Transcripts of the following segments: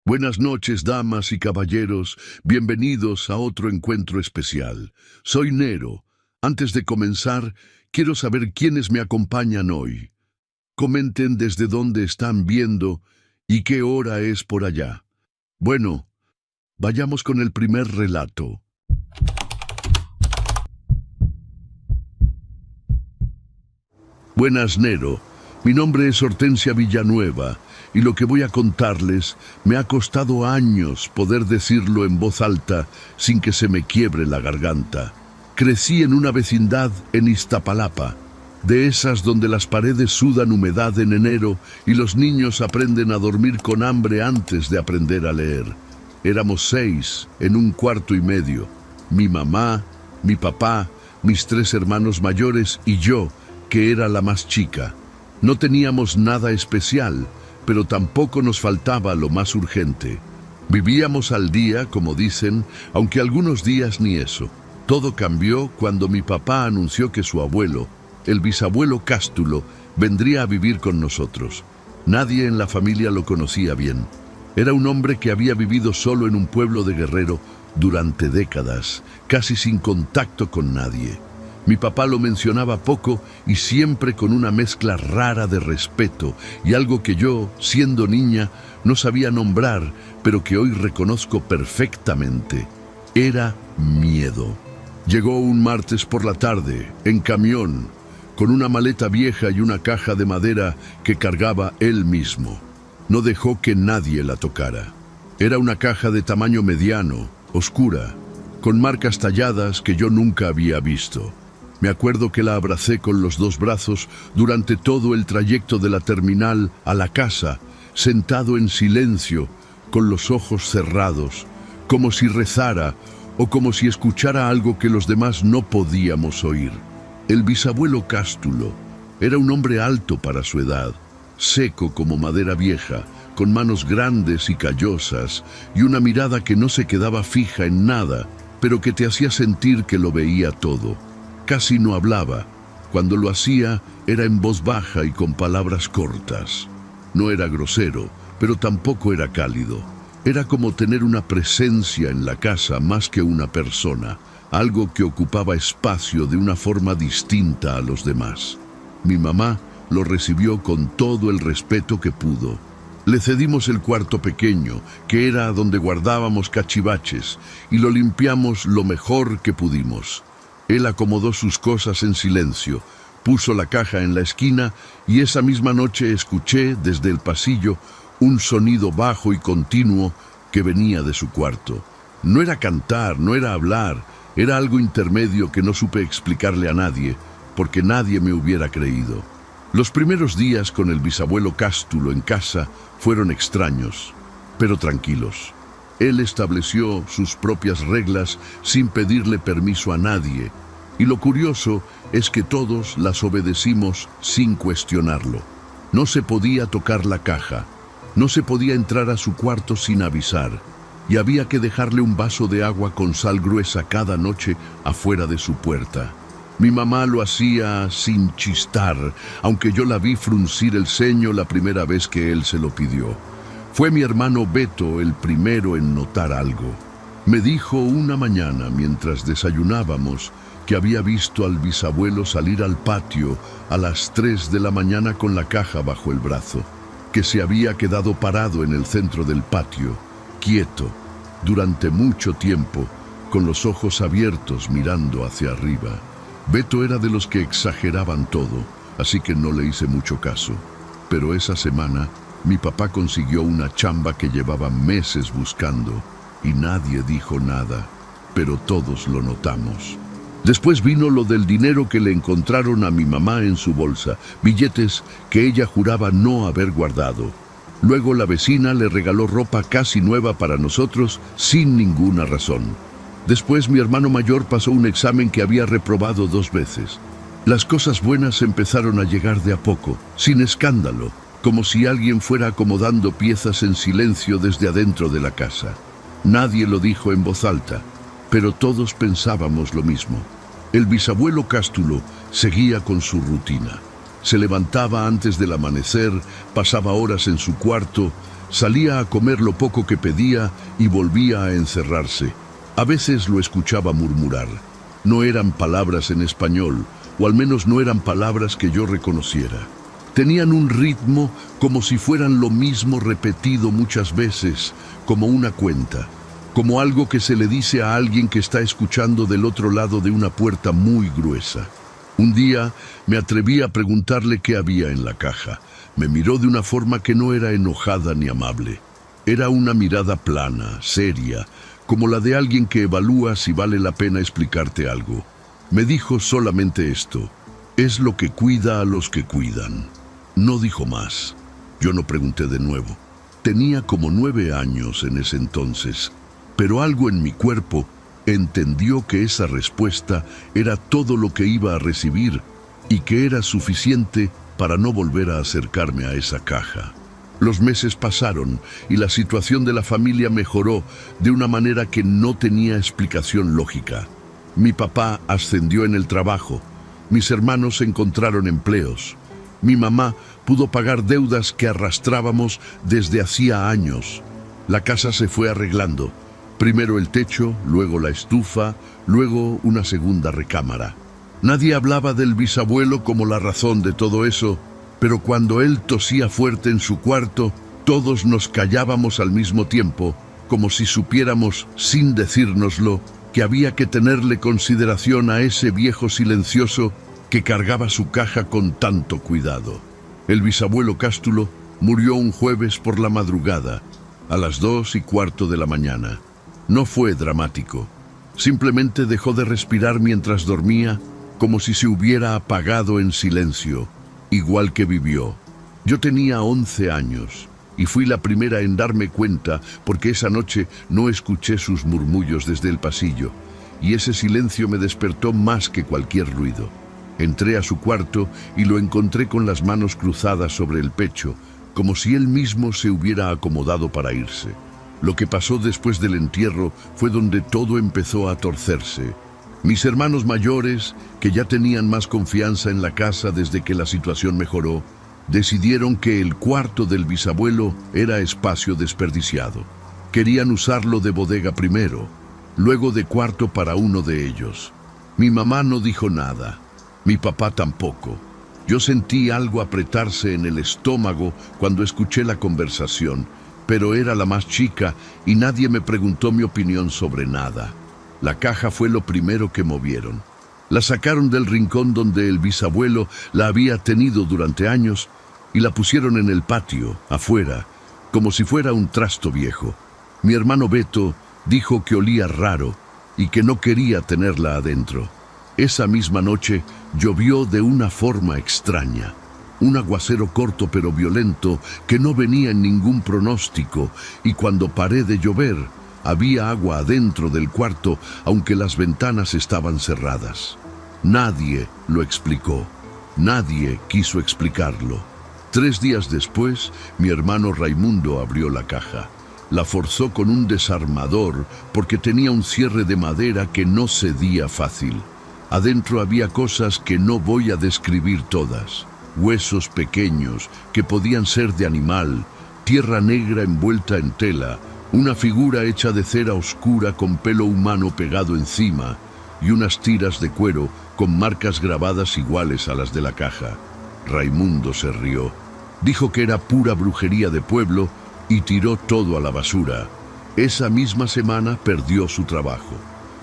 Buenas noches, damas y caballeros. Bienvenidos a otro encuentro especial. Soy Nero. Antes de comenzar, quiero saber quiénes me acompañan hoy. Comenten desde dónde están viendo y qué hora es por allá. Bueno, vayamos con el primer relato. Buenas, Nero. Mi nombre es Hortensia Villanueva y lo que voy a contarles me ha costado años poder decirlo en voz alta sin que se me quiebre la garganta. Crecí en una vecindad en Iztapalapa, de esas donde las paredes sudan humedad en enero y los niños aprenden a dormir con hambre antes de aprender a leer. Éramos 6 en un cuarto y medio, mi mamá, mi papá, mis 3 hermanos mayores y yo, que era la más chica. No teníamos nada especial, pero tampoco nos faltaba lo más urgente. Vivíamos al día, como dicen, aunque algunos días ni eso. Todo cambió cuando mi papá anunció que su abuelo, el bisabuelo Cástulo, vendría a vivir con nosotros. Nadie en la familia lo conocía bien. Era un hombre que había vivido solo en un pueblo de Guerrero durante décadas, casi sin contacto con nadie. Mi papá lo mencionaba poco y siempre con una mezcla rara de respeto y algo que yo, siendo niña, no sabía nombrar, pero que hoy reconozco perfectamente. Era miedo. Llegó un martes por la tarde, en camión, con una maleta vieja y una caja de madera que cargaba él mismo. No dejó que nadie la tocara. Era una caja de tamaño mediano, oscura, con marcas talladas que yo nunca había visto. Me acuerdo que la abracé con los 2 brazos durante todo el trayecto de la terminal a la casa, sentado en silencio, con los ojos cerrados, como si rezara o como si escuchara algo que los demás no podíamos oír. El bisabuelo Cástulo era un hombre alto para su edad, seco como madera vieja, con manos grandes y callosas y una mirada que no se quedaba fija en nada, pero que te hacía sentir que lo veía todo. Casi no hablaba. Cuando lo hacía, era en voz baja y con palabras cortas. No era grosero, pero tampoco era cálido. Era como tener una presencia en la casa más que una persona, algo que ocupaba espacio de una forma distinta a los demás. Mi mamá lo recibió con todo el respeto que pudo. Le cedimos el cuarto pequeño, que era donde guardábamos cachivaches, y lo limpiamos lo mejor que pudimos. Él acomodó sus cosas en silencio, puso la caja en la esquina y esa misma noche escuché desde el pasillo un sonido bajo y continuo que venía de su cuarto. No era cantar, no era hablar, era algo intermedio que no supe explicarle a nadie, porque nadie me hubiera creído. Los primeros días con el bisabuelo Cástulo en casa fueron extraños, pero tranquilos. Él estableció sus propias reglas sin pedirle permiso a nadie, y lo curioso es que todos las obedecimos sin cuestionarlo. No se podía tocar la caja, no se podía entrar a su cuarto sin avisar, y había que dejarle un vaso de agua con sal gruesa cada noche afuera de su puerta. Mi mamá lo hacía sin chistar, aunque yo la vi fruncir el ceño la primera vez que él se lo pidió. Fue mi hermano Beto el primero en notar algo. Me dijo una mañana, mientras desayunábamos, que había visto al bisabuelo salir al patio a las 3 de la mañana con la caja bajo el brazo, que se había quedado parado en el centro del patio, quieto, durante mucho tiempo, con los ojos abiertos mirando hacia arriba. Beto era de los que exageraban todo, así que no le hice mucho caso. Pero esa semana, mi papá consiguió una chamba que llevaba meses buscando y nadie dijo nada, pero todos lo notamos. Después vino lo del dinero que le encontraron a mi mamá en su bolsa, billetes que ella juraba no haber guardado. Luego la vecina le regaló ropa casi nueva para nosotros sin ninguna razón. Después mi hermano mayor pasó un examen que había reprobado 2 veces. Las cosas buenas empezaron a llegar de a poco, sin escándalo, como si alguien fuera acomodando piezas en silencio desde adentro de la casa. Nadie lo dijo en voz alta, pero todos pensábamos lo mismo. El bisabuelo Cástulo seguía con su rutina. Se levantaba antes del amanecer, pasaba horas en su cuarto, Salía a comer lo poco que pedía y volvía a encerrarse. A veces lo escuchaba murmurar. No eran palabras en español, o al menos no eran palabras que yo reconociera. Tenían un ritmo como si fueran lo mismo repetido muchas veces, como una cuenta, como algo que se le dice a alguien que está escuchando del otro lado de una puerta muy gruesa. Un día me atreví a preguntarle qué había en la caja. Me miró de una forma que no era enojada ni amable. Era una mirada plana, seria, como la de alguien que evalúa si vale la pena explicarte algo. Me dijo solamente esto: es lo que cuida a los que cuidan. No dijo más. Yo no pregunté de nuevo. Tenía como 9 años en ese entonces, pero algo en mi cuerpo entendió que esa respuesta era todo lo que iba a recibir y que era suficiente para no volver a acercarme a esa caja. Los meses pasaron y la situación de la familia mejoró de una manera que no tenía explicación lógica. Mi papá ascendió en el trabajo, mis hermanos encontraron empleos, mi mamá pudo pagar deudas que arrastrábamos desde hacía años. La casa se fue arreglando, primero el techo, luego la estufa, luego una segunda recámara. Nadie hablaba del bisabuelo como la razón de todo eso, pero cuando él tosía fuerte en su cuarto, todos nos callábamos al mismo tiempo, como si supiéramos, sin decírnoslo, que había que tenerle consideración a ese viejo silencioso que cargaba su caja con tanto cuidado. El bisabuelo Cástulo murió un jueves por la madrugada, a las 2:15 de la mañana. No fue dramático. Simplemente dejó de respirar mientras dormía, como si se hubiera apagado en silencio, igual que vivió. Yo tenía 11 años y fui la primera en darme cuenta porque esa noche no escuché sus murmullos desde el pasillo y ese silencio me despertó más que cualquier ruido. Entré a su cuarto y lo encontré con las manos cruzadas sobre el pecho, como si él mismo se hubiera acomodado para irse. Lo que pasó después del entierro fue donde todo empezó a torcerse. Mis hermanos mayores, que ya tenían más confianza en la casa desde que la situación mejoró, decidieron que el cuarto del bisabuelo era espacio desperdiciado. Querían usarlo de bodega primero, luego de cuarto para uno de ellos. Mi mamá no dijo nada, mi papá tampoco. Yo sentí algo apretarse en el estómago cuando escuché la conversación, pero era la más chica y nadie me preguntó mi opinión sobre nada. La caja fue lo primero que movieron. La sacaron del rincón donde el bisabuelo la había tenido durante años y la pusieron en el patio, afuera, como si fuera un trasto viejo. Mi hermano Beto dijo que olía raro y que no quería tenerla adentro. Esa misma noche llovió de una forma extraña. Un aguacero corto pero violento que no venía en ningún pronóstico, y cuando paré de llover, había agua adentro del cuarto, aunque las ventanas estaban cerradas. Nadie lo explicó. Nadie quiso explicarlo. 3 días después, mi hermano Raimundo abrió la caja. La forzó con un desarmador porque tenía un cierre de madera que no cedía fácil. Adentro había cosas que no voy a describir todas. Huesos pequeños que podían ser de animal, tierra negra envuelta en tela, una figura hecha de cera oscura con pelo humano pegado encima y unas tiras de cuero con marcas grabadas iguales a las de la caja. Raimundo se rió. Dijo que era pura brujería de pueblo y tiró todo a la basura. Esa misma semana perdió su trabajo.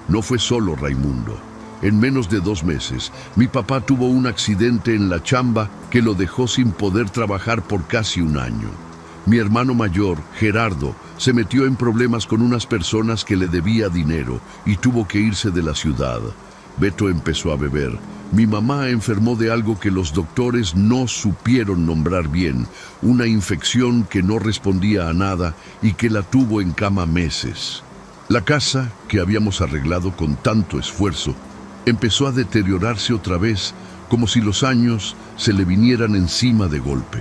No fue solo Raimundo. En menos de 2 meses, mi papá tuvo un accidente en la chamba que lo dejó sin poder trabajar por casi 1 año. Mi hermano mayor, Gerardo, se metió en problemas con unas personas que le debía dinero y tuvo que irse de la ciudad. Beto empezó a beber. Mi mamá enfermó de algo que los doctores no supieron nombrar bien, una infección que no respondía a nada y que la tuvo en cama meses. La casa, que habíamos arreglado con tanto esfuerzo, empezó a deteriorarse otra vez, como si los años se le vinieran encima de golpe.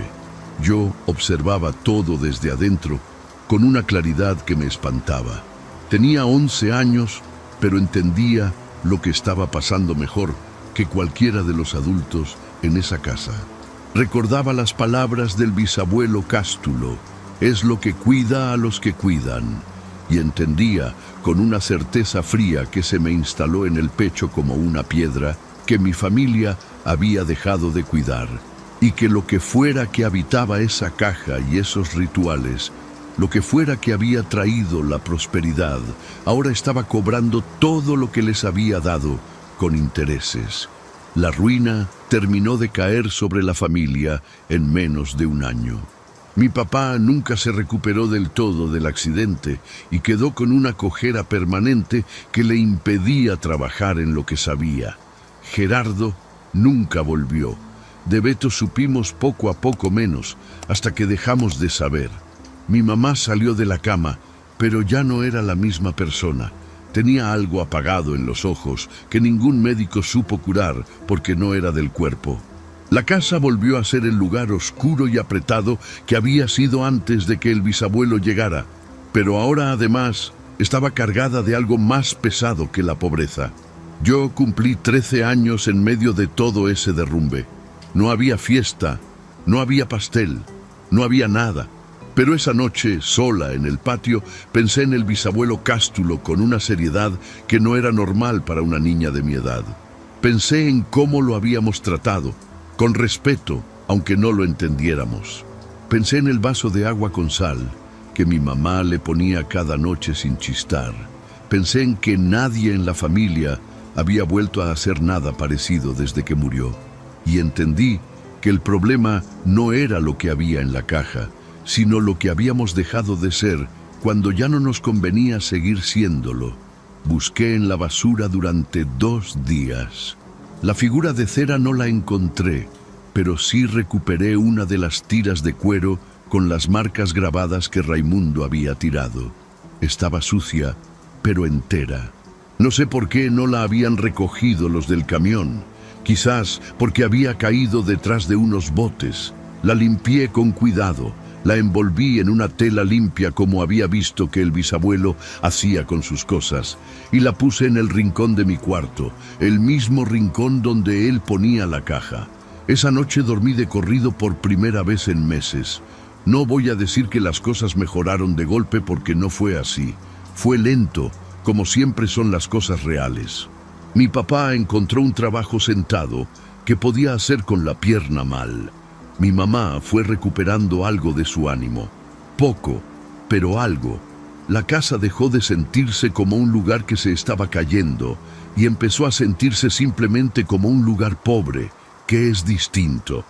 Yo observaba todo desde adentro, con una claridad que me espantaba. Tenía 11 años, pero entendía lo que estaba pasando mejor que cualquiera de los adultos en esa casa. Recordaba las palabras del bisabuelo Cástulo: es lo que cuida a los que cuidan. Y entendía, con una certeza fría que se me instaló en el pecho como una piedra, que mi familia había dejado de cuidar, y que lo que fuera que habitaba esa caja y esos rituales, lo que fuera que había traído la prosperidad, ahora estaba cobrando todo lo que les había dado con intereses. La ruina terminó de caer sobre la familia en menos de un año. Mi papá nunca se recuperó del todo del accidente y quedó con una cojera permanente que le impedía trabajar en lo que sabía. Gerardo nunca volvió. De Beto supimos poco a poco menos, hasta que dejamos de saber. Mi mamá salió de la cama, pero ya no era la misma persona. Tenía algo apagado en los ojos que ningún médico supo curar porque no era del cuerpo. La casa volvió a ser el lugar oscuro y apretado que había sido antes de que el bisabuelo llegara, pero ahora además estaba cargada de algo más pesado que la pobreza. Yo cumplí 13 años en medio de todo ese derrumbe. No había fiesta, no había pastel, no había nada. Pero esa noche, sola en el patio, pensé en el bisabuelo Cástulo con una seriedad que no era normal para una niña de mi edad. Pensé en cómo lo habíamos tratado, con respeto, aunque no lo entendiéramos. Pensé en el vaso de agua con sal que mi mamá le ponía cada noche sin chistar. Pensé en que nadie en la familia había vuelto a hacer nada parecido desde que murió. Y entendí que el problema no era lo que había en la caja, sino lo que habíamos dejado de ser cuando ya no nos convenía seguir siéndolo. Busqué en la basura durante 2 días. La figura de cera no la encontré, pero sí recuperé una de las tiras de cuero con las marcas grabadas que Raimundo había tirado. Estaba sucia, pero entera. No sé por qué no la habían recogido los del camión. Quizás porque había caído detrás de unos botes. La limpié con cuidado. La envolví en una tela limpia como había visto que el bisabuelo hacía con sus cosas, y la puse en el rincón de mi cuarto, el mismo rincón donde él ponía la caja. Esa noche dormí de corrido por primera vez en meses. No voy a decir que las cosas mejoraron de golpe porque no fue así. Fue lento, como siempre son las cosas reales. Mi papá encontró un trabajo sentado que podía hacer con la pierna mal. Mi mamá fue recuperando algo de su ánimo. Poco, pero algo. La casa dejó de sentirse como un lugar que se estaba cayendo y empezó a sentirse simplemente como un lugar pobre, que es distinto.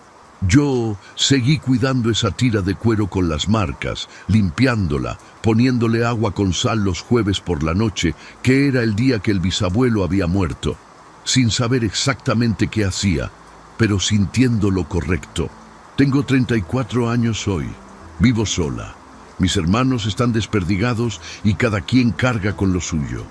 Yo seguí cuidando esa tira de cuero con las marcas, limpiándola, poniéndole agua con sal los jueves por la noche, que era el día que el bisabuelo había muerto, sin saber exactamente qué hacía, pero sintiendo lo correcto. Tengo 34 años hoy. Vivo sola. Mis hermanos están desperdigados y cada quien carga con lo suyo.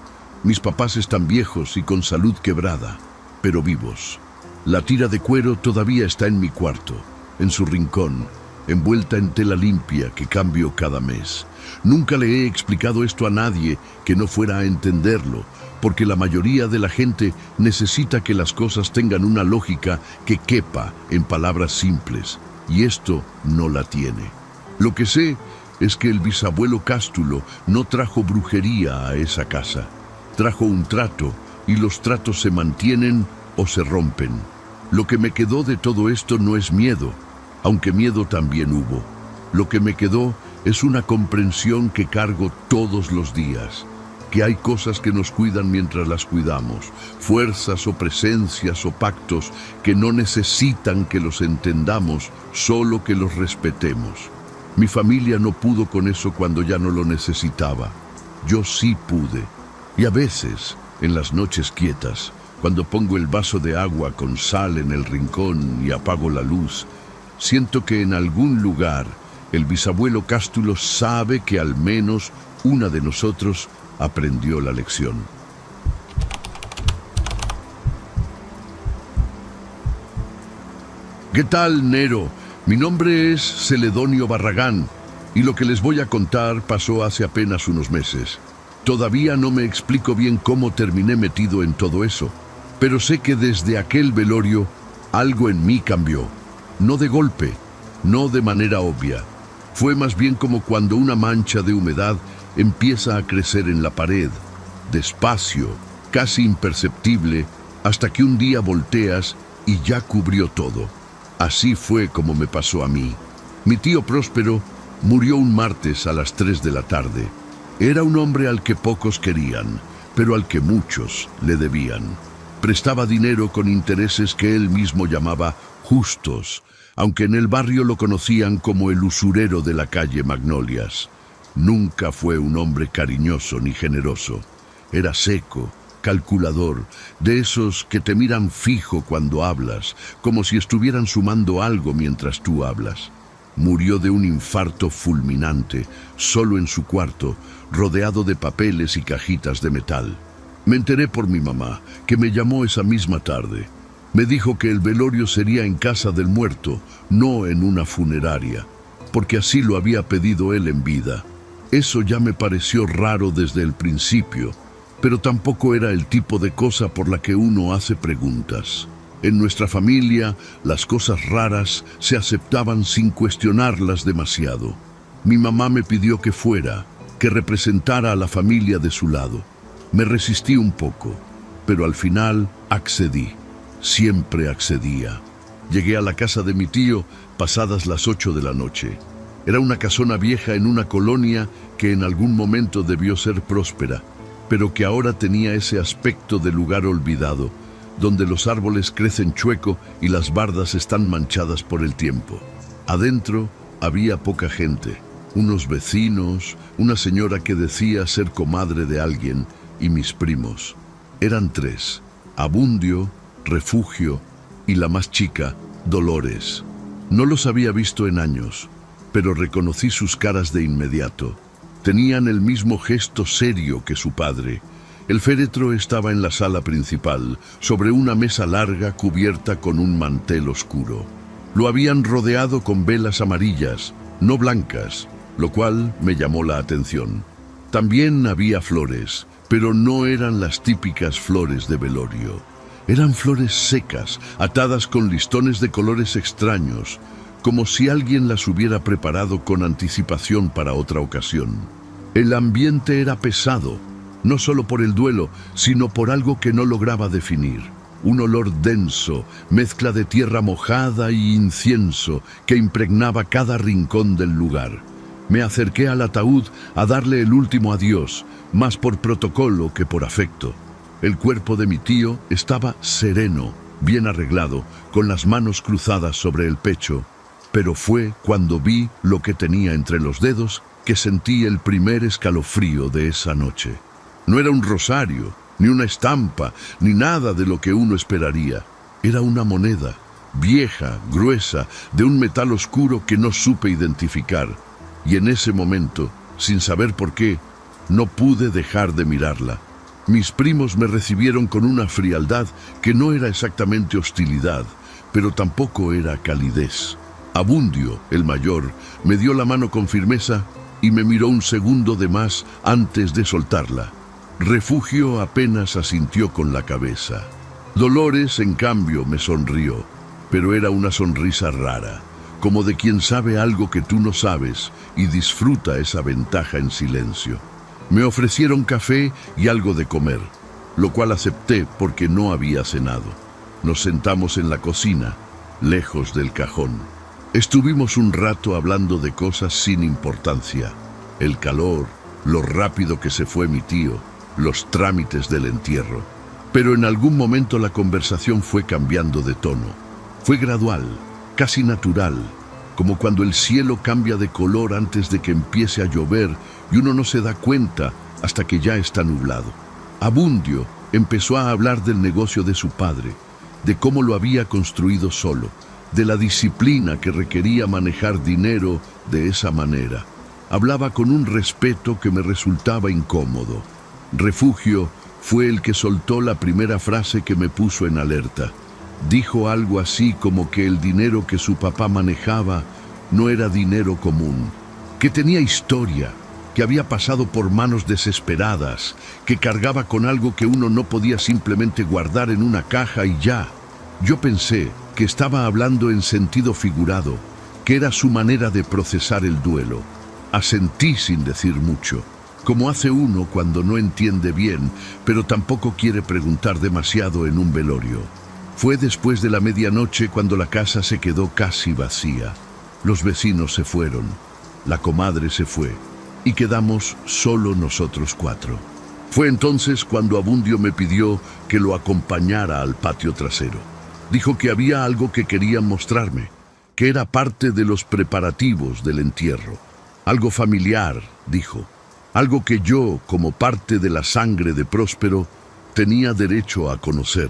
Mis papás están viejos y con salud quebrada, pero vivos. La tira de cuero todavía está en mi cuarto, en su rincón, envuelta en tela limpia que cambio cada mes. Nunca le he explicado esto a nadie que no fuera a entenderlo, porque la mayoría de la gente necesita que las cosas tengan una lógica que quepa en palabras simples. Y esto no la tiene. Lo que sé es que el bisabuelo Cástulo no trajo brujería a esa casa. Trajo un trato y los tratos se mantienen o se rompen. Lo que me quedó de todo esto no es miedo, aunque miedo también hubo. Lo que me quedó es una comprensión que cargo todos los días. Que hay cosas que nos cuidan mientras las cuidamos, fuerzas o presencias o pactos que no necesitan que los entendamos, solo que los respetemos. Mi familia no pudo con eso cuando ya no lo necesitaba. Yo sí pude. Y a veces, en las noches quietas, cuando pongo el vaso de agua con sal en el rincón y apago la luz, siento que en algún lugar el bisabuelo Cástulo sabe que al menos una de nosotros aprendió la lección. ¿Qué tal, Nero? Mi nombre es Celedonio Barragán y lo que les voy a contar pasó hace apenas unos meses. Todavía no me explico bien cómo terminé metido en todo eso, pero sé que desde aquel velorio algo en mí cambió. No de golpe, no de manera obvia, Fue más bien como cuando una mancha de humedad empieza a crecer en la pared, despacio, casi imperceptible, hasta que un día volteas y ya cubrió todo. Así fue como me pasó a mí. Mi tío Próspero murió un martes a las 3 de la tarde. Era un hombre al que pocos querían, pero al que muchos le debían. Prestaba dinero con intereses que él mismo llamaba justos, aunque en el barrio lo conocían como el usurero de la calle Magnolias. Nunca fue un hombre cariñoso ni generoso. Era seco, calculador, de esos que te miran fijo cuando hablas, como si estuvieran sumando algo mientras tú hablas. Murió de un infarto fulminante, solo en su cuarto, rodeado de papeles y cajitas de metal. Me enteré por mi mamá, que me llamó esa misma tarde. Me dijo que el velorio sería en casa del muerto, no en una funeraria, porque así lo había pedido él en vida. Eso ya me pareció raro desde el principio, pero tampoco era el tipo de cosa por la que uno hace preguntas. En nuestra familia, las cosas raras se aceptaban sin cuestionarlas demasiado. Mi mamá me pidió que fuera, que representara a la familia de su lado. Me resistí un poco, pero al final accedí. Siempre accedía. Llegué a la casa de mi tío pasadas las 8 de la noche. Era una casona vieja en una colonia que en algún momento debió ser próspera, pero que ahora tenía ese aspecto de lugar olvidado, donde los árboles crecen chueco y las bardas están manchadas por el tiempo. Adentro había poca gente, unos vecinos, una señora que decía ser comadre de alguien y mis primos. Eran 3, Abundio, Refugio y la más chica, Dolores. No los había visto en años, pero reconocí sus caras de inmediato. Tenían el mismo gesto serio que su padre. El féretro estaba en la sala principal, sobre una mesa larga cubierta con un mantel oscuro. Lo habían rodeado con velas amarillas, no blancas, lo cual me llamó la atención. También había flores, pero no eran las típicas flores de velorio. Eran flores secas, atadas con listones de colores extraños, como si alguien las hubiera preparado con anticipación para otra ocasión. El ambiente era pesado, no solo por el duelo, sino por algo que no lograba definir. Un olor denso, mezcla de tierra mojada y incienso, que impregnaba cada rincón del lugar. Me acerqué al ataúd a darle el último adiós, más por protocolo que por afecto. El cuerpo de mi tío estaba sereno, bien arreglado, con las manos cruzadas sobre el pecho, pero fue cuando vi lo que tenía entre los dedos que sentí el primer escalofrío de esa noche. No era un rosario, ni una estampa, ni nada de lo que uno esperaría. Era una moneda, vieja, gruesa, de un metal oscuro que no supe identificar. Y en ese momento, sin saber por qué, no pude dejar de mirarla. Mis primos me recibieron con una frialdad que no era exactamente hostilidad, pero tampoco era calidez. Abundio, el mayor, me dio la mano con firmeza y me miró un segundo de más antes de soltarla. Refugio apenas asintió con la cabeza. Dolores, en cambio, me sonrió, pero era una sonrisa rara, como de quien sabe algo que tú no sabes y disfruta esa ventaja en silencio. Me ofrecieron café y algo de comer, lo cual acepté porque no había cenado. Nos sentamos en la cocina, lejos del cajón. Estuvimos un rato hablando de cosas sin importancia. El calor, lo rápido que se fue mi tío, los trámites del entierro. Pero en algún momento la conversación fue cambiando de tono. Fue gradual, casi natural, como cuando el cielo cambia de color antes de que empiece a llover y uno no se da cuenta hasta que ya está nublado. Abundio empezó a hablar del negocio de su padre, de cómo lo había construido solo, de la disciplina que requería manejar dinero de esa manera. Hablaba con un respeto que me resultaba incómodo. Refugio fue el que soltó la primera frase que me puso en alerta. Dijo algo así como que el dinero que su papá manejaba no era dinero común, que tenía historia, que había pasado por manos desesperadas, que cargaba con algo que uno no podía simplemente guardar en una caja y ya. Yo pensé que estaba hablando en sentido figurado, que era su manera de procesar el duelo. Asentí sin decir mucho, como hace uno cuando no entiende bien, pero tampoco quiere preguntar demasiado en un velorio. Fue después de la medianoche cuando la casa se quedó casi vacía. Los vecinos se fueron, la comadre se fue, y quedamos solo nosotros cuatro. Fue entonces cuando Abundio me pidió que lo acompañara al patio trasero. Dijo que había algo que quería mostrarme, que era parte de los preparativos del entierro. Algo familiar, dijo. Algo que yo, como parte de la sangre de Próspero, tenía derecho a conocer.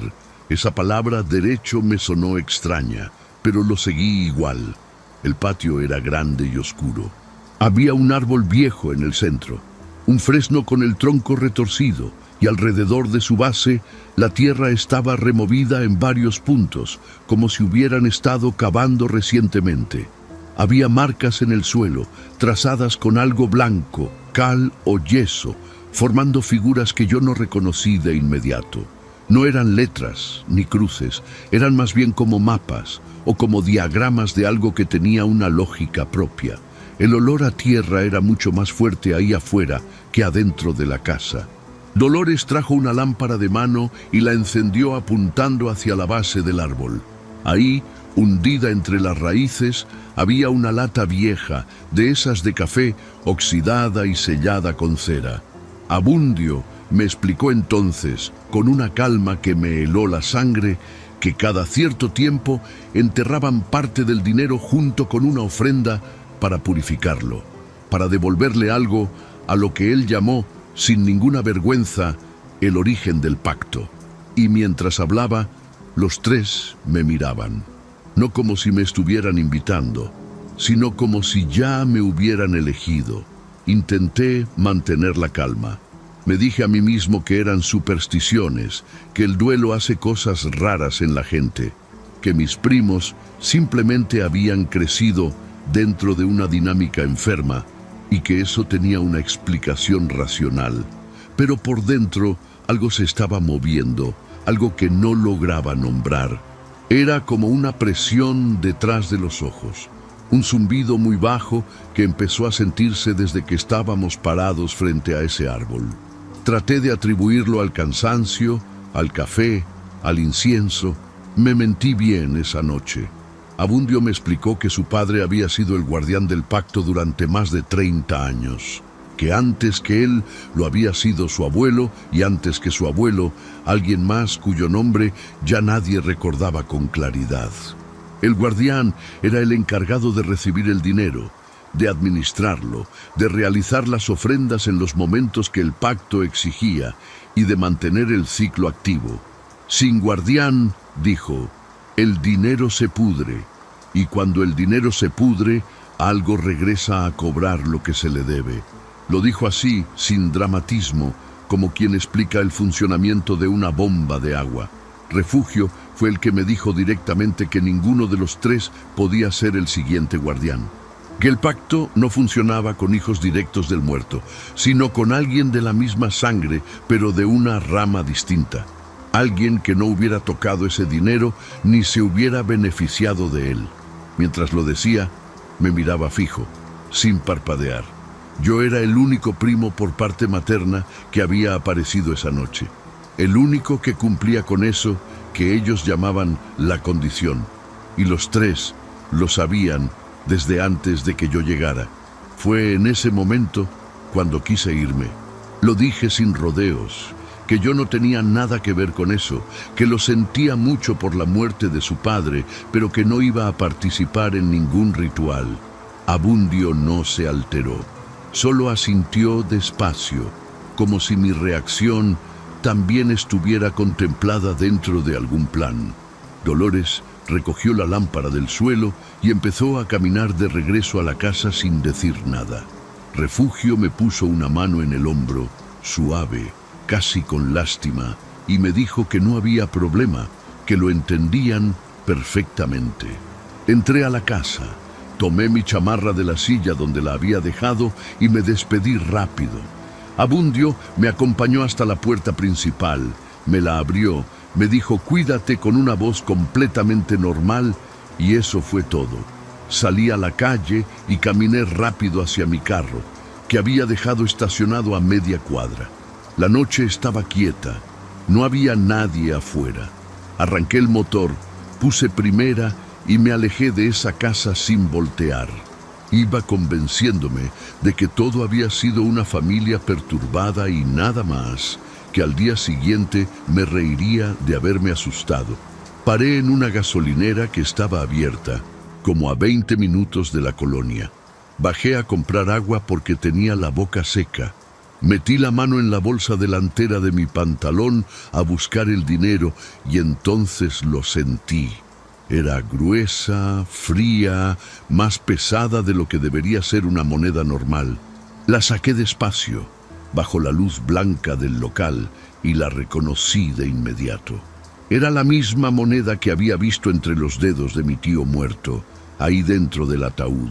Esa palabra derecho me sonó extraña, pero lo seguí igual. El patio era grande y oscuro. Había un árbol viejo en el centro, un fresno con el tronco retorcido, y alrededor de su base la tierra estaba removida en varios puntos, como si hubieran estado cavando recientemente. Había marcas en el suelo, trazadas con algo blanco, cal o yeso, formando figuras que yo no reconocí de inmediato. No eran letras ni cruces, eran más bien como mapas o como diagramas de algo que tenía una lógica propia. El olor a tierra era mucho más fuerte ahí afuera que adentro de la casa. Dolores trajo una lámpara de mano y la encendió apuntando hacia la base del árbol. Ahí, hundida entre las raíces, había una lata vieja, de esas de café, oxidada y sellada con cera. Abundio me explicó entonces, con una calma que me heló la sangre, que cada cierto tiempo enterraban parte del dinero junto con una ofrenda para purificarlo, para devolverle algo a lo que él llamó, sin ninguna vergüenza, el origen del pacto. Y mientras hablaba, los tres me miraban, no como si me estuvieran invitando, sino como si ya me hubieran elegido. Intenté mantener la calma. Me dije a mí mismo que eran supersticiones, que el duelo hace cosas raras en la gente, que mis primos simplemente habían crecido dentro de una dinámica enferma y que eso tenía una explicación racional. Pero por dentro algo se estaba moviendo, algo que no lograba nombrar. Era como una presión detrás de los ojos, un zumbido muy bajo que empezó a sentirse desde que estábamos parados frente a ese árbol. Traté de atribuirlo al cansancio, al café, al incienso. Me mentí bien esa noche. Abundio me explicó que su padre había sido el guardián del pacto durante más de 30 años, que antes que él lo había sido su abuelo y antes que su abuelo, alguien más cuyo nombre ya nadie recordaba con claridad. El guardián era el encargado de recibir el dinero, de administrarlo, de realizar las ofrendas en los momentos que el pacto exigía y de mantener el ciclo activo. Sin guardián, dijo, el dinero se pudre, y cuando el dinero se pudre, algo regresa a cobrar lo que se le debe. Lo dijo así, sin dramatismo, como quien explica el funcionamiento de una bomba de agua. Refugio fue el que me dijo directamente que ninguno de los tres podía ser el siguiente guardián. Que el pacto no funcionaba con hijos directos del muerto, sino con alguien de la misma sangre, pero de una rama distinta. Alguien que no hubiera tocado ese dinero ni se hubiera beneficiado de él. Mientras lo decía, me miraba fijo, sin parpadear. Yo era el único primo por parte materna que había aparecido esa noche. El único que cumplía con eso que ellos llamaban la condición. Y los tres lo sabían desde antes de que yo llegara. Fue en ese momento cuando quise irme. Lo dije sin rodeos, que yo no tenía nada que ver con eso, que lo sentía mucho por la muerte de su padre, pero que no iba a participar en ningún ritual. Abundio no se alteró, solo asintió despacio, como si mi reacción también estuviera contemplada dentro de algún plan. Dolores recogió la lámpara del suelo y empezó a caminar de regreso a la casa sin decir nada. Refugio me puso una mano en el hombro, suave, casi con lástima, y me dijo que no había problema, que lo entendían perfectamente. Entré a la casa, tomé mi chamarra de la silla donde la había dejado y me despedí rápido. Abundio me acompañó hasta la puerta principal, me la abrió, me dijo cuídate con una voz completamente normal y eso fue todo. Salí a la calle y caminé rápido hacia mi carro, que había dejado estacionado a media cuadra. La noche estaba quieta, no había nadie afuera. Arranqué el motor, puse primera y me alejé de esa casa sin voltear. Iba convenciéndome de que todo había sido una familia perturbada y nada más, que al día siguiente me reiría de haberme asustado. Paré en una gasolinera que estaba abierta, como a 20 minutos de la colonia. Bajé a comprar agua porque tenía la boca seca. Metí la mano en la bolsa delantera de mi pantalón a buscar el dinero y entonces lo sentí. Era gruesa, fría, más pesada de lo que debería ser una moneda normal. La saqué despacio, bajo la luz blanca del local, y la reconocí de inmediato. Era la misma moneda que había visto entre los dedos de mi tío muerto, ahí dentro del ataúd,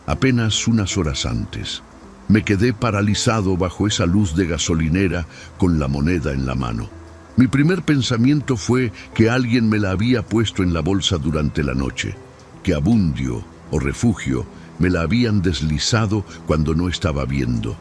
apenas unas horas antes. Me quedé paralizado bajo esa luz de gasolinera con la moneda en la mano. Mi primer pensamiento fue que alguien me la había puesto en la bolsa durante la noche, que Abundio o Refugio me la habían deslizado cuando no estaba viendo.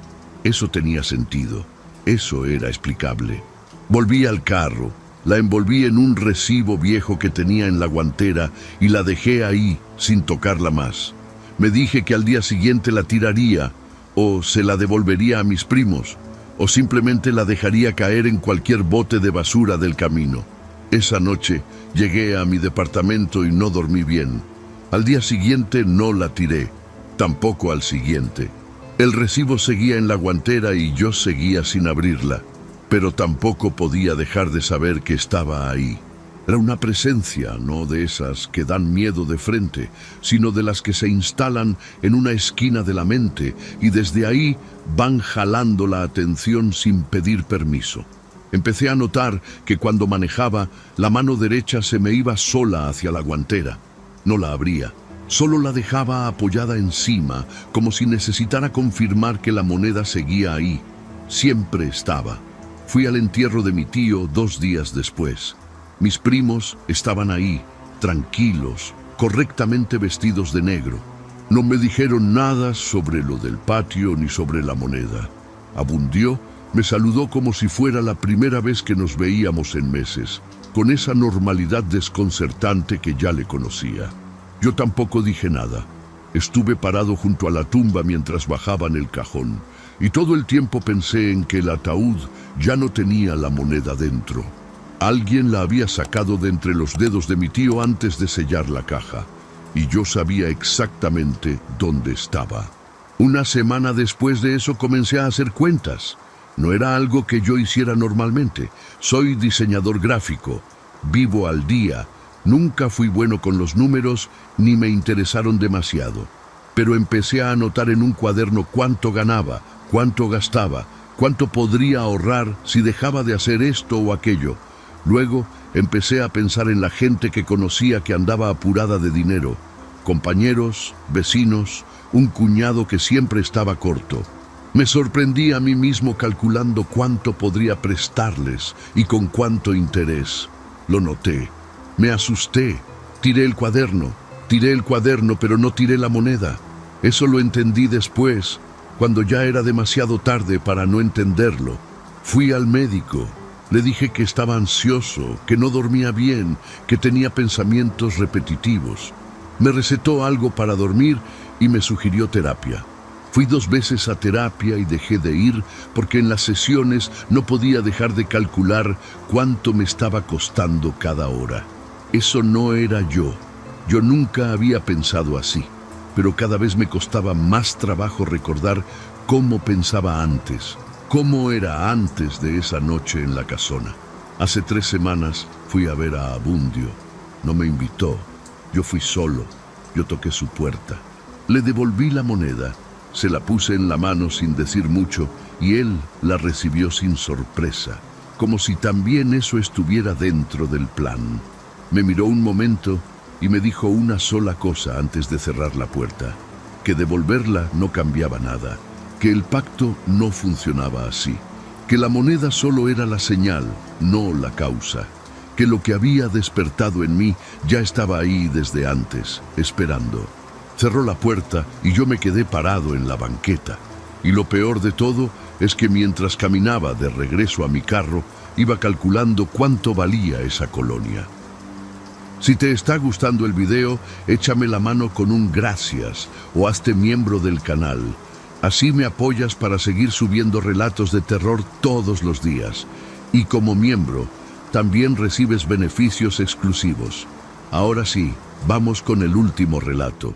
Eso tenía sentido, eso era explicable. Volví al carro, la envolví en un recibo viejo que tenía en la guantera y la dejé ahí sin tocarla más. Me dije que al día siguiente la tiraría, o se la devolvería a mis primos, o simplemente la dejaría caer en cualquier bote de basura del camino. Esa noche llegué a mi departamento y no dormí bien. Al día siguiente no la tiré, tampoco al siguiente. El recibo seguía en la guantera y yo seguía sin abrirla, pero tampoco podía dejar de saber que estaba ahí. Era una presencia, no de esas que dan miedo de frente, sino de las que se instalan en una esquina de la mente y desde ahí van jalando la atención sin pedir permiso. Empecé a notar que cuando manejaba, la mano derecha se me iba sola hacia la guantera. No la abría, solo la dejaba apoyada encima, como si necesitara confirmar que la moneda seguía ahí. Siempre estaba. Fui al entierro de mi tío 2 días después. Mis primos estaban ahí, tranquilos, correctamente vestidos de negro. No me dijeron nada sobre lo del patio ni sobre la moneda. Abundio me saludó como si fuera la primera vez que nos veíamos en meses, con esa normalidad desconcertante que ya le conocía. Yo tampoco dije nada. Estuve parado junto a la tumba mientras bajaban el cajón, y todo el tiempo pensé en que el ataúd ya no tenía la moneda dentro. Alguien la había sacado de entre los dedos de mi tío antes de sellar la caja, y yo sabía exactamente dónde estaba. Una semana después de eso comencé a hacer cuentas. No era algo que yo hiciera normalmente. Soy diseñador gráfico, vivo al día. Nunca fui bueno con los números ni me interesaron demasiado. Pero empecé a anotar en un cuaderno cuánto ganaba, cuánto gastaba, cuánto podría ahorrar si dejaba de hacer esto o aquello. Luego empecé a pensar en la gente que conocía que andaba apurada de dinero. Compañeros, vecinos, un cuñado que siempre estaba corto. Me sorprendí a mí mismo calculando cuánto podría prestarles y con cuánto interés. Lo noté. Me asusté. Tiré el cuaderno, pero no tiré la moneda. Eso lo entendí después, cuando ya era demasiado tarde para no entenderlo. Fui al médico. Le dije que estaba ansioso, que no dormía bien, que tenía pensamientos repetitivos. Me recetó algo para dormir y me sugirió terapia. Fui 2 veces a terapia y dejé de ir porque en las sesiones no podía dejar de calcular cuánto me estaba costando cada hora. Eso no era yo. Yo nunca había pensado así, pero cada vez me costaba más trabajo recordar cómo pensaba antes. ¿Cómo era antes de esa noche en la casona? Hace 3 semanas fui a ver a Abundio. No me invitó. Yo fui solo. Yo toqué su puerta. Le devolví la moneda. Se la puse en la mano sin decir mucho y él la recibió sin sorpresa, como si también eso estuviera dentro del plan. Me miró un momento y me dijo una sola cosa antes de cerrar la puerta: que devolverla no cambiaba nada, que el pacto no funcionaba así, que la moneda solo era la señal, no la causa, que lo que había despertado en mí ya estaba ahí desde antes, esperando. Cerró la puerta y yo me quedé parado en la banqueta. Y lo peor de todo es que mientras caminaba de regreso a mi carro, iba calculando cuánto valía esa colonia. Si te está gustando el video, échame la mano con un gracias o hazte miembro del canal. Así me apoyas para seguir subiendo relatos de terror todos los días. Y como miembro, también recibes beneficios exclusivos. Ahora sí, vamos con el último relato.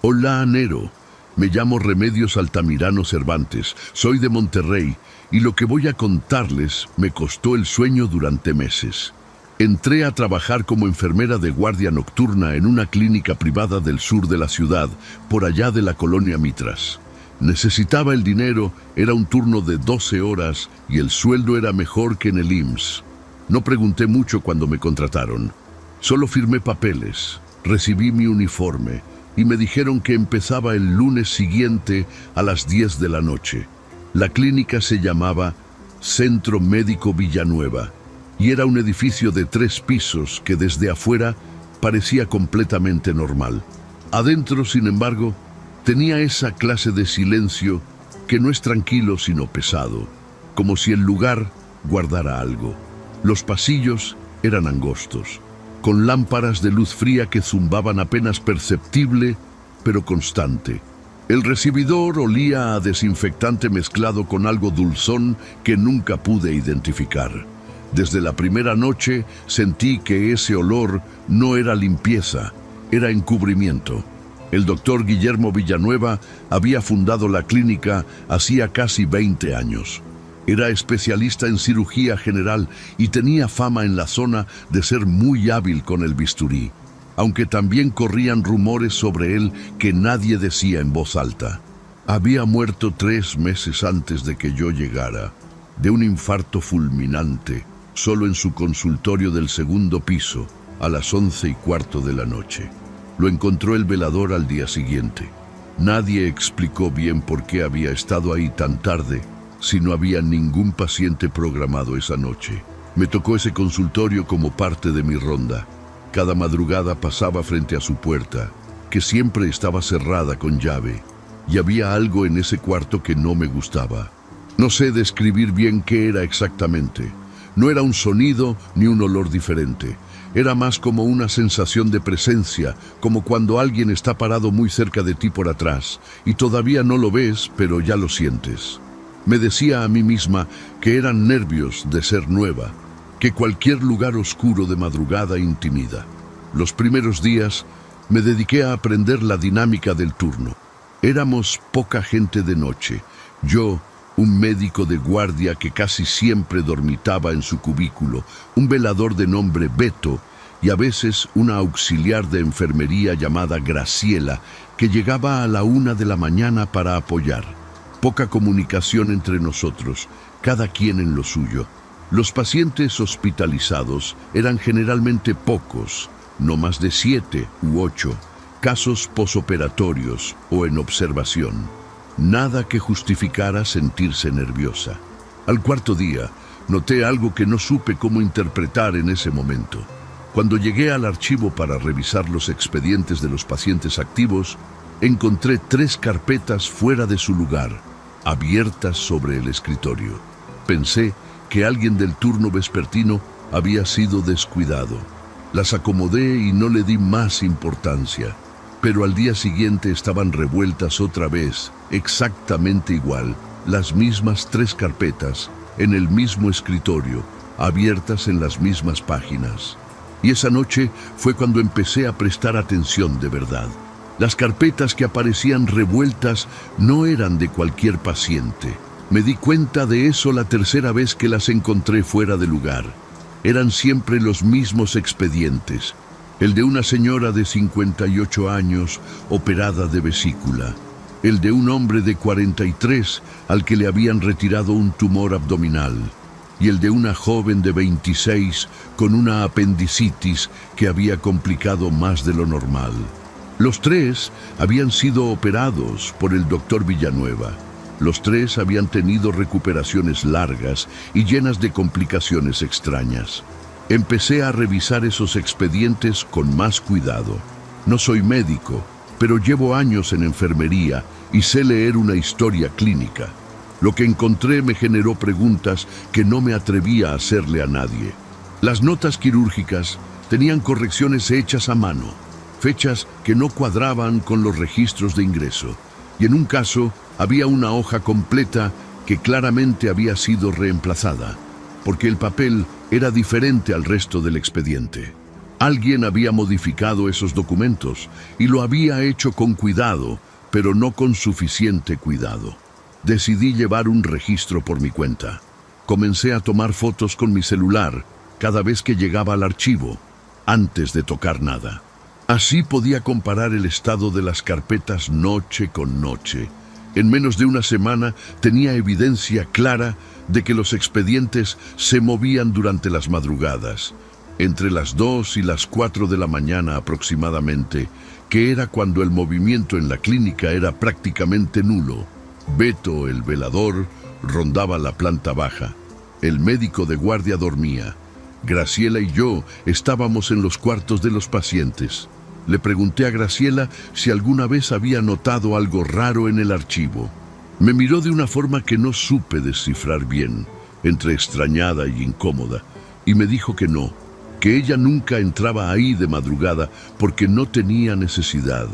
Hola, Nero. Me llamo Remedios Altamirano Cervantes, soy de Monterrey y lo que voy a contarles me costó el sueño durante meses. Entré a trabajar como enfermera de guardia nocturna en una clínica privada del sur de la ciudad, por allá de la colonia Mitras. Necesitaba el dinero, era un turno de 12 horas y el sueldo era mejor que en el IMSS. No pregunté mucho cuando me contrataron. Solo firmé papeles, recibí mi uniforme y me dijeron que empezaba el lunes siguiente a las 10 de la noche. La clínica se llamaba Centro Médico Villanueva y era un edificio de 3 pisos que desde afuera parecía completamente normal. Adentro, sin embargo, tenía esa clase de silencio que no es tranquilo sino pesado, como si el lugar guardara algo. Los pasillos eran angostos, con lámparas de luz fría que zumbaban apenas perceptible, pero constante. El recibidor olía a desinfectante mezclado con algo dulzón que nunca pude identificar. Desde la primera noche sentí que ese olor no era limpieza, era encubrimiento. El doctor Guillermo Villanueva había fundado la clínica hacía casi 20 años. Era especialista en cirugía general y tenía fama en la zona de ser muy hábil con el bisturí, aunque también corrían rumores sobre él que nadie decía en voz alta. Había muerto 3 meses antes de que yo llegara, de un infarto fulminante, solo en su consultorio del 2º piso, a las 11:15 de la noche. Lo encontró el velador al día siguiente. Nadie explicó bien por qué había estado ahí tan tarde, si no había ningún paciente programado esa noche. Me tocó ese consultorio como parte de mi ronda. Cada madrugada pasaba frente a su puerta, que siempre estaba cerrada con llave, y había algo en ese cuarto que no me gustaba. No sé describir bien qué era exactamente. No era un sonido ni un olor diferente. Era más como una sensación de presencia, como cuando alguien está parado muy cerca de ti por atrás, y todavía no lo ves, pero ya lo sientes. Me decía a mí misma que eran nervios de ser nueva, que cualquier lugar oscuro de madrugada intimida. Los primeros días me dediqué a aprender la dinámica del turno. Éramos poca gente de noche. Yo, un médico de guardia que casi siempre dormitaba en su cubículo, un velador de nombre Beto y a veces una auxiliar de enfermería llamada Graciela, que llegaba a la 1 de la mañana para apoyar. Poca comunicación entre nosotros, cada quien en lo suyo. Los pacientes hospitalizados eran generalmente pocos, no más de 7 u 8, casos posoperatorios o en observación. Nada que justificara sentirse nerviosa. Al 4.º día, noté algo que no supe cómo interpretar en ese momento. Cuando llegué al archivo para revisar los expedientes de los pacientes activos, encontré 3 carpetas fuera de su lugar, abiertas sobre el escritorio. Pensé que alguien del turno vespertino había sido descuidado. Las acomodé y no le di más importancia, pero al día siguiente estaban revueltas otra vez, exactamente igual, las mismas 3 carpetas, en el mismo escritorio, abiertas en las mismas páginas. Y esa noche fue cuando empecé a prestar atención de verdad. Las carpetas que aparecían revueltas no eran de cualquier paciente. Me di cuenta de eso la 3.ª vez que las encontré fuera de lugar. Eran siempre los mismos expedientes. El de una señora de 58 años, operada de vesícula. El de un hombre de 43, al que le habían retirado un tumor abdominal. Y el de una joven de 26, con una apendicitis que había complicado más de lo normal. Los 3 habían sido operados por el doctor Villanueva. Los 3 habían tenido recuperaciones largas y llenas de complicaciones extrañas. Empecé a revisar esos expedientes con más cuidado. No soy médico, pero llevo años en enfermería y sé leer una historia clínica. Lo que encontré me generó preguntas que no me atrevía a hacerle a nadie. Las notas quirúrgicas tenían correcciones hechas a mano, fechas que no cuadraban con los registros de ingreso, y en un caso había una hoja completa que claramente había sido reemplazada, porque el papel era diferente al resto del expediente. Alguien había modificado esos documentos y lo había hecho con cuidado, pero no con suficiente cuidado. Decidí llevar un registro por mi cuenta. Comencé a tomar fotos con mi celular cada vez que llegaba al archivo, antes de tocar nada. Así podía comparar el estado de las carpetas noche con noche. En menos de una semana tenía evidencia clara de que los expedientes se movían durante las madrugadas, entre las 2 y las 4 de la mañana aproximadamente, que era cuando el movimiento en la clínica era prácticamente nulo. Beto, el velador, rondaba la planta baja. El médico de guardia dormía. Graciela y yo estábamos en los cuartos de los pacientes. Le pregunté a Graciela si alguna vez había notado algo raro en el archivo. Me miró de una forma que no supe descifrar bien, entre extrañada y incómoda, y me dijo que no, que ella nunca entraba ahí de madrugada porque no tenía necesidad.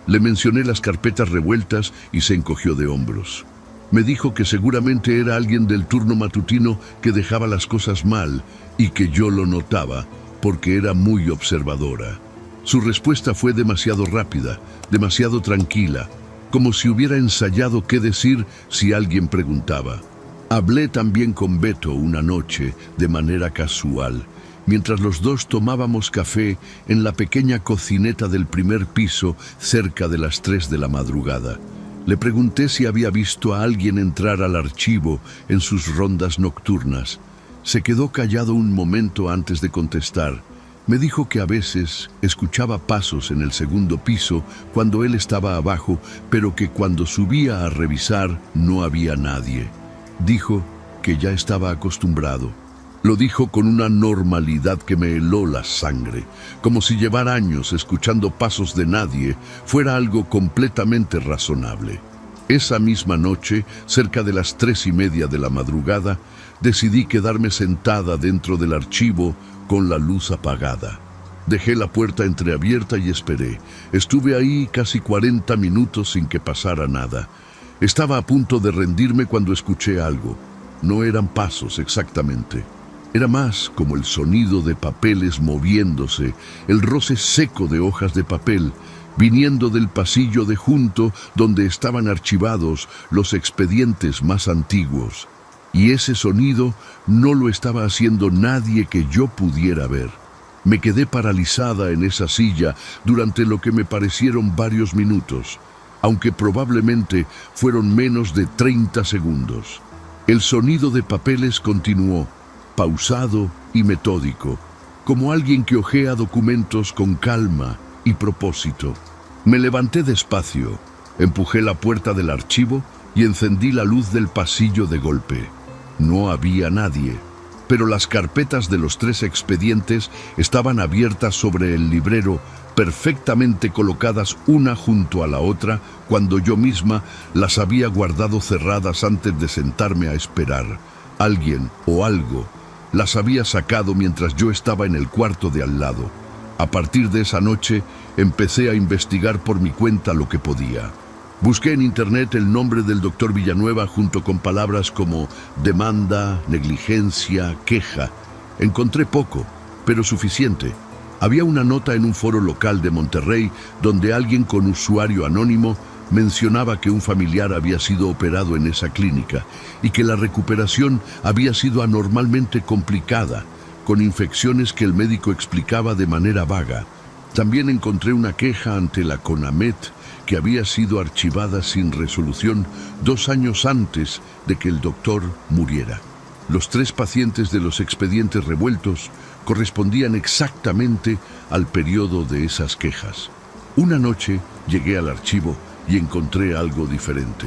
Le mencioné las carpetas revueltas y se encogió de hombros. Me dijo que seguramente era alguien del turno matutino que dejaba las cosas mal y que yo lo notaba porque era muy observadora. Su respuesta fue demasiado rápida, demasiado tranquila, como si hubiera ensayado qué decir si alguien preguntaba. Hablé también con Beto una noche de manera casual, mientras los dos tomábamos café en la pequeña cocineta del primer piso cerca de las 3 de la madrugada. Le pregunté si había visto a alguien entrar al archivo en sus rondas nocturnas. Se quedó callado un momento antes de contestar. Me dijo que a veces escuchaba pasos en el segundo piso cuando él estaba abajo, pero que cuando subía a revisar no había nadie. Dijo que ya estaba acostumbrado. Lo dijo con una normalidad que me heló la sangre, como si llevar años escuchando pasos de nadie fuera algo completamente razonable. Esa misma noche, cerca de las 3:30 de la madrugada, decidí quedarme sentada dentro del archivo con la luz apagada. Dejé la puerta entreabierta y esperé. Estuve ahí casi 40 minutos sin que pasara nada. Estaba a punto de rendirme cuando escuché algo. No eran pasos exactamente. Era más como el sonido de papeles moviéndose, el roce seco de hojas de papel, viniendo del pasillo de junto donde estaban archivados los expedientes más antiguos. Y ese sonido no lo estaba haciendo nadie que yo pudiera ver. Me quedé paralizada en esa silla durante lo que me parecieron varios minutos, aunque probablemente fueron menos de 30 segundos. El sonido de papeles continuó, pausado y metódico, como alguien que hojea documentos con calma y propósito. Me levanté despacio, empujé la puerta del archivo y encendí la luz del pasillo de golpe. No había nadie, pero las carpetas de los 3 expedientes estaban abiertas sobre el librero, perfectamente colocadas una junto a la otra, cuando yo misma las había guardado cerradas antes de sentarme a esperar. Alguien o algo las había sacado mientras yo estaba en el cuarto de al lado. A partir de esa noche, empecé a investigar por mi cuenta lo que podía. Busqué en internet el nombre del doctor Villanueva junto con palabras como demanda, negligencia, queja. Encontré poco, pero suficiente. Había una nota en un foro local de Monterrey donde alguien con usuario anónimo mencionaba que un familiar había sido operado en esa clínica y que la recuperación había sido anormalmente complicada, con infecciones que el médico explicaba de manera vaga. También encontré una queja ante la CONAMET que había sido archivada sin resolución 2 años antes de que el doctor muriera. Los 3 pacientes de los expedientes revueltos correspondían exactamente al periodo de esas quejas. Una noche llegué al archivo y encontré algo diferente.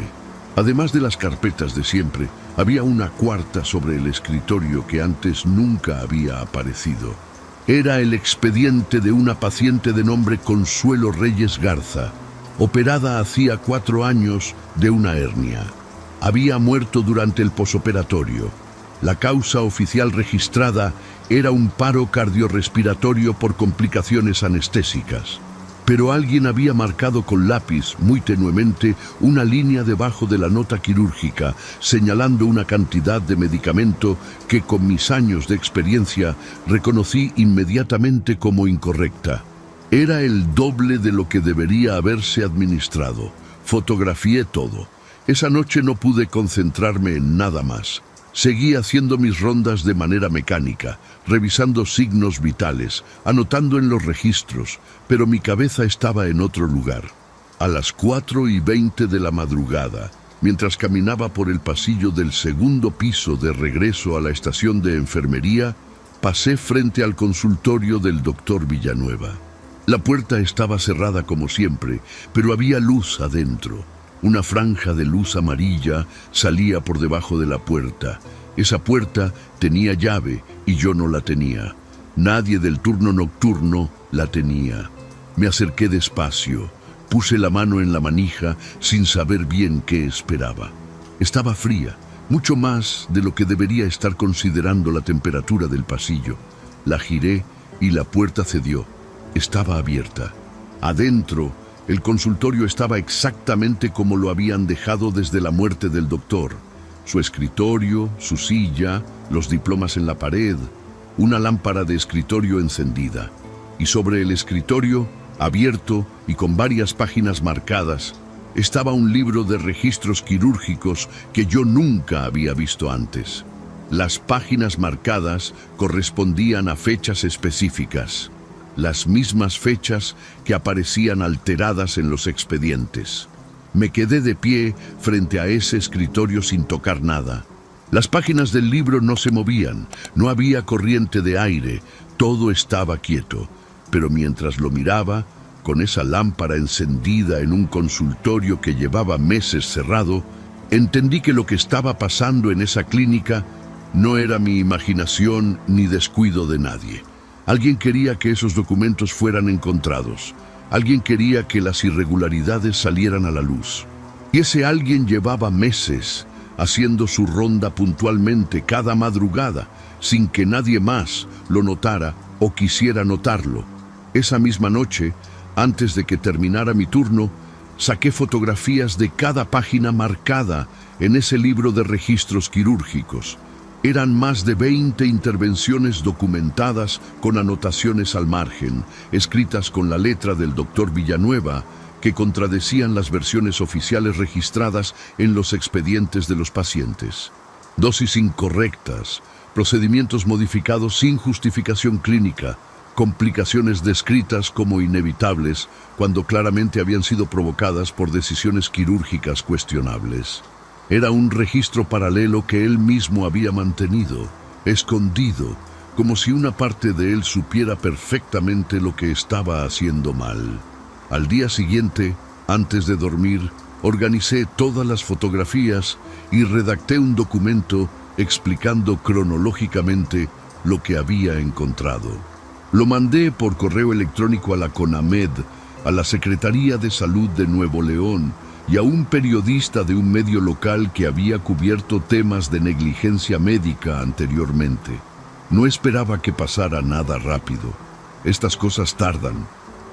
Además de las carpetas de siempre, había una cuarta sobre el escritorio que antes nunca había aparecido. Era el expediente de una paciente de nombre Consuelo Reyes Garza, operada hacía 4 años de una hernia. Había muerto durante el posoperatorio. La causa oficial registrada era un paro cardiorrespiratorio por complicaciones anestésicas. Pero alguien había marcado con lápiz, muy tenuemente, una línea debajo de la nota quirúrgica, señalando una cantidad de medicamento que con mis años de experiencia reconocí inmediatamente como incorrecta. Era el doble de lo que debería haberse administrado. Fotografié todo. Esa noche no pude concentrarme en nada más. Seguí haciendo mis rondas de manera mecánica, revisando signos vitales, anotando en los registros, pero mi cabeza estaba en otro lugar. A las 4:20 de la madrugada, mientras caminaba por el pasillo del segundo piso de regreso a la estación de enfermería, pasé frente al consultorio del doctor Villanueva. La puerta estaba cerrada como siempre, pero había luz adentro. Una franja de luz amarilla salía por debajo de la puerta. Esa puerta tenía llave y yo no la tenía. Nadie del turno nocturno la tenía. Me acerqué despacio, puse la mano en la manija sin saber bien qué esperaba. Estaba fría, mucho más de lo que debería estar considerando la temperatura del pasillo. La giré y la puerta cedió. Estaba abierta. Adentro, el consultorio estaba exactamente como lo habían dejado desde la muerte del doctor. Su escritorio, su silla, los diplomas en la pared, una lámpara de escritorio encendida. Y sobre el escritorio, abierto y con varias páginas marcadas, estaba un libro de registros quirúrgicos que yo nunca había visto antes. Las páginas marcadas correspondían a fechas específicas, las mismas fechas que aparecían alteradas en los expedientes. Me quedé de pie frente a ese escritorio sin tocar nada. Las páginas del libro no se movían, no había corriente de aire, todo estaba quieto. Pero mientras lo miraba, con esa lámpara encendida en un consultorio que llevaba meses cerrado, entendí que lo que estaba pasando en esa clínica no era mi imaginación ni descuido de nadie. Alguien quería que esos documentos fueran encontrados. Alguien quería que las irregularidades salieran a la luz. Y ese alguien llevaba meses haciendo su ronda puntualmente cada madrugada, sin que nadie más lo notara o quisiera notarlo. Esa misma noche, antes de que terminara mi turno, saqué fotografías de cada página marcada en ese libro de registros quirúrgicos. Eran más de 20 intervenciones documentadas con anotaciones al margen, escritas con la letra del doctor Villanueva, que contradecían las versiones oficiales registradas en los expedientes de los pacientes. Dosis incorrectas, procedimientos modificados sin justificación clínica, complicaciones descritas como inevitables cuando claramente habían sido provocadas por decisiones quirúrgicas cuestionables. Era un registro paralelo que él mismo había mantenido, escondido, como si una parte de él supiera perfectamente lo que estaba haciendo mal. Al día siguiente, antes de dormir, organicé todas las fotografías y redacté un documento explicando cronológicamente lo que había encontrado. Lo mandé por correo electrónico a la CONAMED, a la Secretaría de Salud de Nuevo León y a un periodista de un medio local que había cubierto temas de negligencia médica anteriormente. No esperaba que pasara nada rápido. Estas cosas tardan,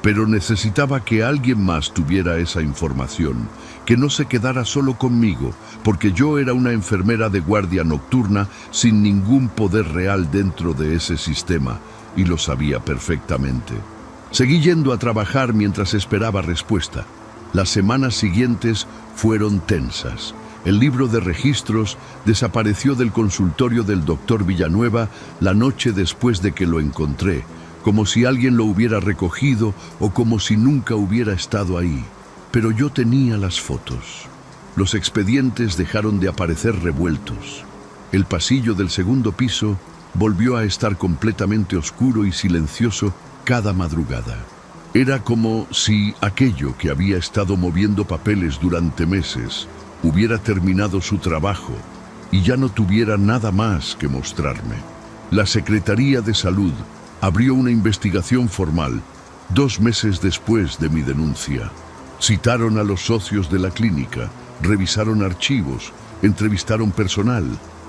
pero necesitaba que alguien más tuviera esa información, que no se quedara solo conmigo, porque yo era una enfermera de guardia nocturna sin ningún poder real dentro de ese sistema, y lo sabía perfectamente. Seguí yendo a trabajar mientras esperaba respuesta. Las semanas siguientes fueron tensas. El libro de registros desapareció del consultorio del doctor Villanueva la noche después de que lo encontré, como si alguien lo hubiera recogido o como si nunca hubiera estado ahí. Pero yo tenía las fotos. Los expedientes dejaron de aparecer revueltos. El pasillo del segundo piso volvió a estar completamente oscuro y silencioso cada madrugada. Era como si aquello que había estado moviendo papeles durante meses hubiera terminado su trabajo y ya no tuviera nada más que mostrarme. La Secretaría de Salud abrió una investigación formal 2 meses después de mi denuncia. Citaron a los socios de la clínica, revisaron archivos, entrevistaron personal.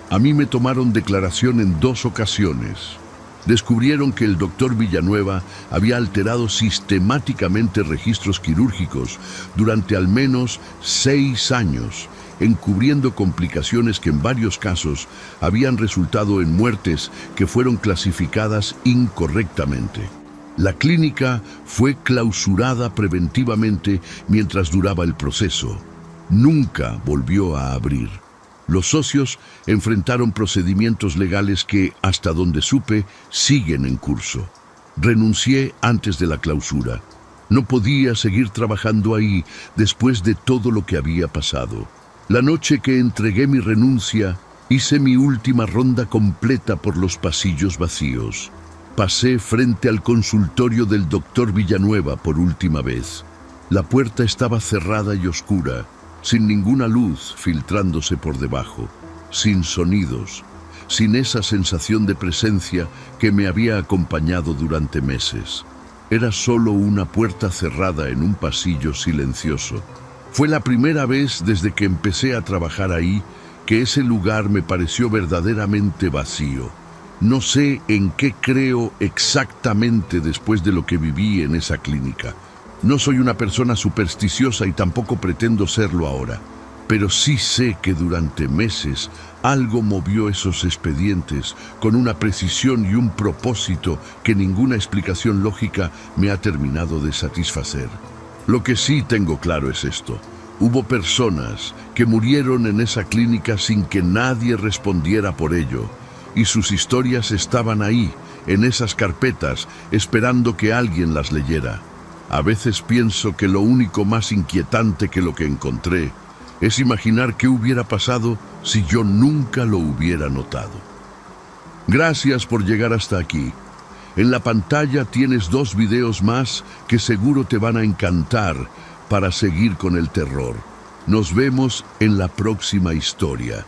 A mí me tomaron declaración en 2 ocasiones. Descubrieron que el doctor Villanueva había alterado sistemáticamente registros quirúrgicos durante al menos 6 años, encubriendo complicaciones que en varios casos habían resultado en muertes que fueron clasificadas incorrectamente. La clínica fue clausurada preventivamente mientras duraba el proceso. Nunca volvió a abrir. Los socios enfrentaron procedimientos legales que, hasta donde supe, siguen en curso. Renuncié antes de la clausura. No podía seguir trabajando ahí después de todo lo que había pasado. La noche que entregué mi renuncia, hice mi última ronda completa por los pasillos vacíos. Pasé frente al consultorio del doctor Villanueva por última vez. La puerta estaba cerrada y oscura, sin ninguna luz filtrándose por debajo, sin sonidos, sin esa sensación de presencia que me había acompañado durante meses. Era solo una puerta cerrada en un pasillo silencioso. Fue la primera vez desde que empecé a trabajar ahí que ese lugar me pareció verdaderamente vacío. No sé en qué creo exactamente después de lo que viví en esa clínica. No soy una persona supersticiosa y tampoco pretendo serlo ahora, pero sí sé que durante meses algo movió esos expedientes con una precisión y un propósito que ninguna explicación lógica me ha terminado de satisfacer. Lo que sí tengo claro es esto: hubo personas que murieron en esa clínica sin que nadie respondiera por ello, y sus historias estaban ahí, en esas carpetas, esperando que alguien las leyera. A veces pienso que lo único más inquietante que lo que encontré es imaginar qué hubiera pasado si yo nunca lo hubiera notado. Gracias por llegar hasta aquí. En la pantalla tienes 2 videos más que seguro te van a encantar para seguir con el terror. Nos vemos en la próxima historia.